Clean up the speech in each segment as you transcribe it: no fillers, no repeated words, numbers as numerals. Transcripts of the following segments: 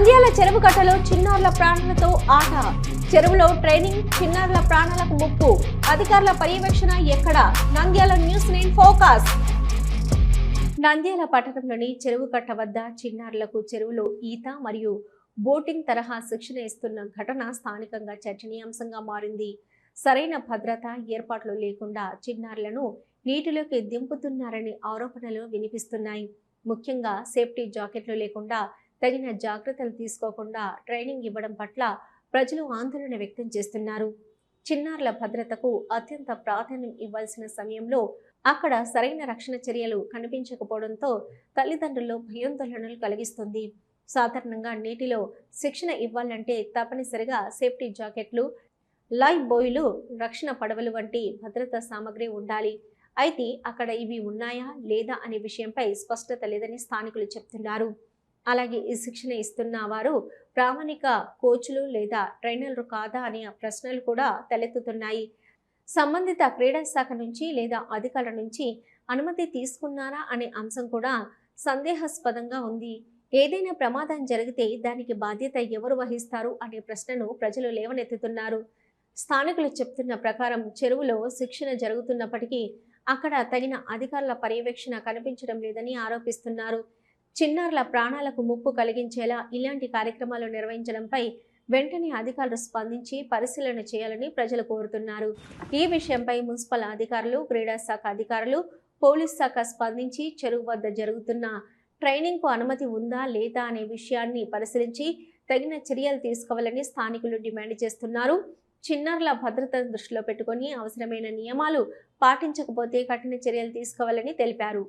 నంద్యాల చెరువు కట్టలో చిన్నారుల ప్రాణాలతో ఆట. చెరువులో ట్రైనింగ్, చిన్నారుల ప్రాణాలకు ముప్పు. అధికారుల పర్యవేక్షణ ఎక్కడ? Nandyal news 9 focus. నంద్యాల పట్టణంలోని చెరువు కట్ట వద్ద చిన్నారులకు చెరువులో ఈత మరియు బోటింగ్ తరహా శిక్షణ ఇస్తున్న ఘటన స్థానికంగా చర్చనీయాంశంగా మారింది. సరైన భద్రత ఏర్పాట్లు లేకుండా చిన్నారులను నీటిలోకి దింపుతున్నారని ఆరోపణలు వినిపిస్తున్నాయి. ముఖ్యంగా సేఫ్టీ జాకెట్లు లేకుండా, తగిన జాగ్రత్తలు తీసుకోకుండా ట్రైనింగ్ ఇవ్వడం పట్ల ప్రజలు ఆందోళన వ్యక్తం చేస్తున్నారు. చిన్నారుల భద్రతకు అత్యంత ప్రాధాన్యం ఇవ్వాల్సిన సమయంలో అక్కడ సరైన రక్షణ చర్యలు కనిపించకపోవడంతో తల్లిదండ్రుల్లో భయాందోళనలు కలిగిస్తుంది. సాధారణంగా నీటిలో శిక్షణ ఇవ్వాలంటే తప్పనిసరిగా సేఫ్టీ జాకెట్లు, లైఫ్ బోయిలు, రక్షణ పడవలు వంటి భద్రతా సామగ్రి ఉండాలి. అయితే అక్కడ ఇవి ఉన్నాయా లేదా అనే విషయంపై స్పష్టత లేదని స్థానికులు చెప్తున్నారు. అలాగే ఈ శిక్షణ ఇస్తున్న వారు ప్రామాణిక కోచ్లు లేదా ట్రైనర్లు కాదా అనే ప్రశ్నలు కూడా తలెత్తుతున్నాయి. సంబంధిత క్రీడా శాఖ నుంచి లేదా అధికారుల నుంచి అనుమతి తీసుకున్నారా అనే అంశం కూడా సందేహాస్పదంగా ఉంది. ఏదైనా ప్రమాదం జరిగితే దానికి బాధ్యత ఎవరు వహిస్తారు అనే ప్రశ్నను ప్రజలు లేవనెత్తుతున్నారు. స్థానికులు చెప్తున్న ప్రకారం చెరువులో శిక్షణ జరుగుతున్నప్పటికీ అక్కడ తగిన అధికారుల పర్యవేక్షణ కనిపించడం లేదని ఆరోపిస్తున్నారు. చిన్నారుల ప్రాణాలకు ముప్పు కలిగించేలా ఇలాంటి కార్యక్రమాలు నిర్వహించడంపై వెంటనే అధికారులు స్పందించి పరిశీలన చేయాలని ప్రజలు కోరుతున్నారు. ఈ విషయంపై మున్సిపల్ అధికారులు, క్రీడా శాఖ అధికారులు, పోలీస్ శాఖ స్పందించి చెరువు వద్ద జరుగుతున్న ట్రైనింగ్కు అనుమతి ఉందా లేదా అనే విషయాన్ని పరిశీలించి తగిన చర్యలు తీసుకోవాలని స్థానికులు డిమాండ్ చేస్తున్నారు. చిన్నారుల భద్రతను దృష్టిలో పెట్టుకుని అవసరమైన నియమాలు పాటించకపోతే కఠిన చర్యలు తీసుకోవాలని తెలిపారు.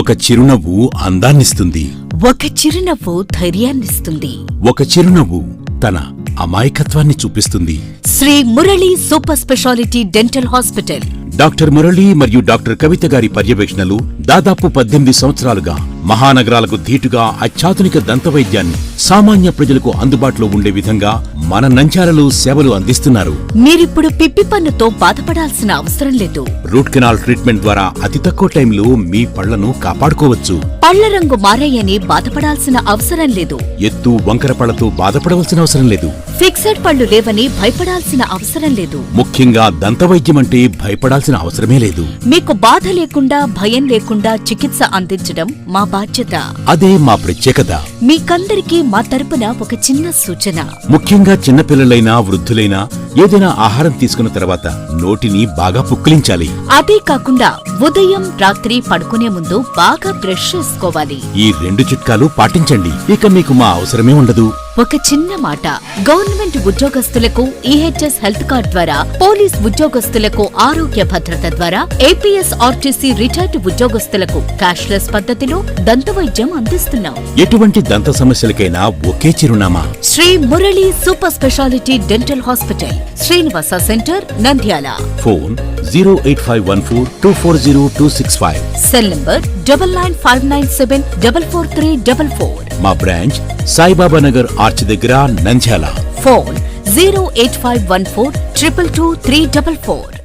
ఒక చిరునవ్వు అందాన్నిస్తుంది. ఒక చిరునవ్వు ధైర్యాన్నిస్తుంది. ఒక చిరునవ్వు తన అమాయకత్వాన్ని చూపిస్తుంది. Shri Murali super speciality dental hospital. Doctor Murali మరియు డాక్టర్ కవిత గారి పర్యవేక్షణలు దాదాపు 18 సంవత్సరాలుగా మహానగరాలకు ధీటుగా అత్యాధునిక దంతవైద్యాన్ని సామాన్య ప్రజలకు అందుబాటులో ఉండే విధంగా మన నంద్యాలలో సేవలు అందిస్తున్నారు. మీరిప్పుడు పిప్పి పన్నుతో బాధపడాల్సిన అవసరం లేదు. రూట్ కెనాల్ ట్రీట్మెంట్ ద్వారా అతి తక్కువ టైంలో మీ పళ్లను కాపాడుకోవచ్చు. పళ్ల రంగు మారాయని బాధపడాల్సిన అవసరం లేదు. ఎత్తు వంకర పళ్లతో బాధపడవలసిన అవసరం లేదు. ఫిక్సెడ్ పళ్లు లేవని భయపడాల్సిన అవసరం లేదు. ముఖ్యంగా దంతవైద్యం అంటే భయపడాల్సిన అవసరమే లేదు. మీకు బాధ లేకుండా, భయం లేకుండా చికిత్స అందించడం మా బాధ్యత. అదే మా ప్రత్యేకత. మీకందరికీ మా తరపున ఒక చిన్న సూచన. ముఖ్యంగా చిన్నపిల్లలైనా వృద్ధులైనా ఏదైనా ఆహారం తీసుకున్న తర్వాత నోటిని బాగా పుక్కిలించాలి. అదే కాకుండా ఉదయం, రాత్రి పడుకునే ముందు బాగా బ్రష్ చేసుకోవాలి. ఈ 2 చిట్కాలు పాటించండి. ఇక మీకు మా అవసరమే ఉండదు. ఒక చిన్న మాట, గవర్నమెంట్ ఉద్యోగస్తులకు ఈహెచ్ఎస్ హెల్త్ కార్డ్ ద్వారా, పోలీస్ ఉద్యోగస్తులకు ఆరోగ్య భద్రత ద్వారా, ఏపీఎస్ ఆర్టీసీ రిటైర్డ్ ఉద్యోగస్తులకు క్యాష్లెస్ పద్ధతిలో దంతవైద్యం అందిస్తున్నాం. ఎటువంటి దంత సమస్యలకైనా ఒకే చిరునామా, Shri Murali super speciality dental hospital, Srinivasa centre, Nandyal. Phone 08514240265. Cell number 9959744344. మా బ్రాంచ్ సాయిబాబా నగర్ ఆర్చ్ దగ్గర, నంద్యాల. ఫోన్ 08514222344.